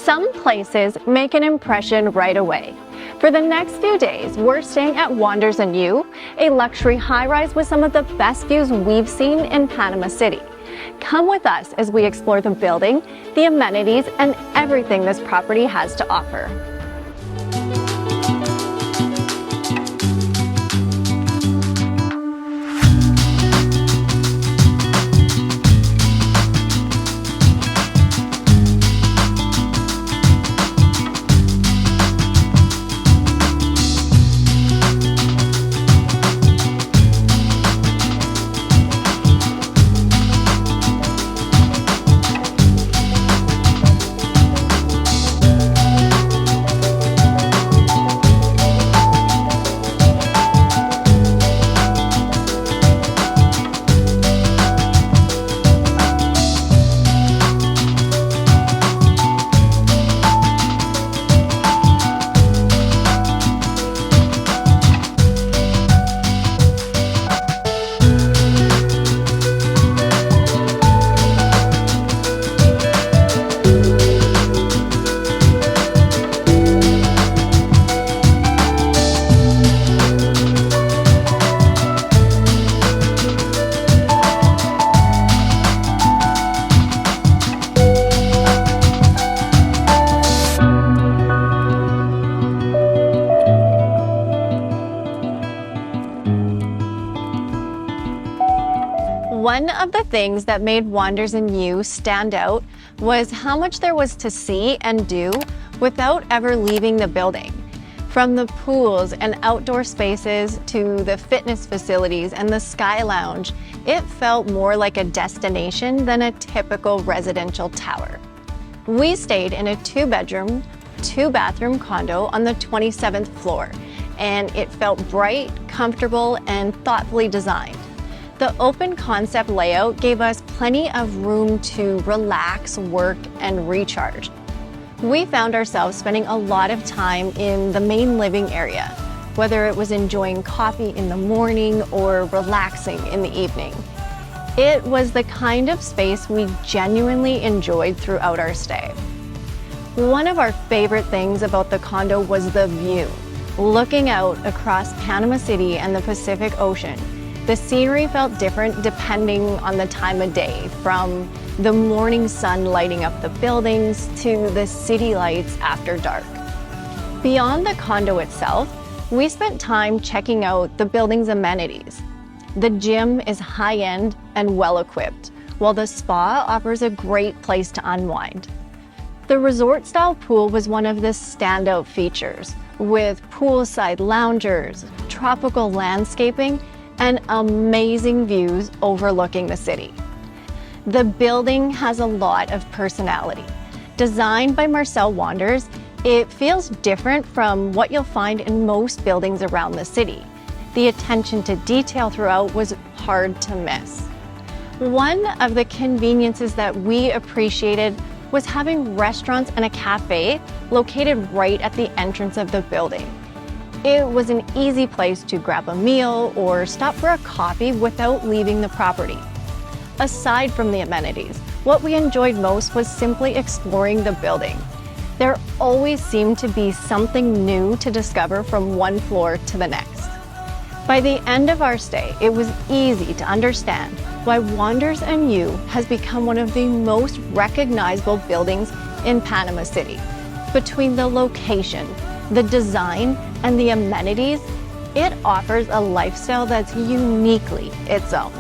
Some places make an impression right away. For the next few days, we're staying at Wanders Yoo, a luxury high-rise with some of the best views we've seen in Panama City. Come with us as we explore the building, the amenities, and everything this property has to offer. One of the things that made Wanders Yoo stand out was how much there was to see and do without ever leaving the building. From the pools and outdoor spaces to the fitness facilities and the Sky Lounge, it felt more like a destination than a typical residential tower. We stayed in a 2-bedroom, 2-bathroom condo on the 27th floor, and it felt bright, comfortable, and thoughtfully designed. The open concept layout gave us plenty of room to relax, work, and recharge. We found ourselves spending a lot of time in the main living area, whether it was enjoying coffee in the morning or relaxing in the evening. It was the kind of space we genuinely enjoyed throughout our stay. One of our favorite things about the condo was the view. Looking out across Panama City and the Pacific Ocean, the scenery felt different depending on the time of day, from the morning sun lighting up the buildings to the city lights after dark. Beyond the condo itself, we spent time checking out the building's amenities. The gym is high-end and well-equipped, while the spa offers a great place to unwind. The resort-style pool was one of the standout features, with poolside loungers, tropical landscaping, and amazing views overlooking the city. The building has a lot of personality. Designed by Marcel Wanders, it feels different from what you'll find in most buildings around the city. The attention to detail throughout was hard to miss. One of the conveniences that we appreciated was having restaurants and a cafe located right at the entrance of the building. It was an easy place to grab a meal or stop for a coffee without leaving the property. Aside from the amenities, what we enjoyed most was simply exploring the building. There always seemed to be something new to discover from one floor to the next. By the end of our stay, it was easy to understand why Wanders Yoo has become one of the most recognizable buildings in Panama City. Between the location, the design, and the amenities, it offers a lifestyle that's uniquely its own.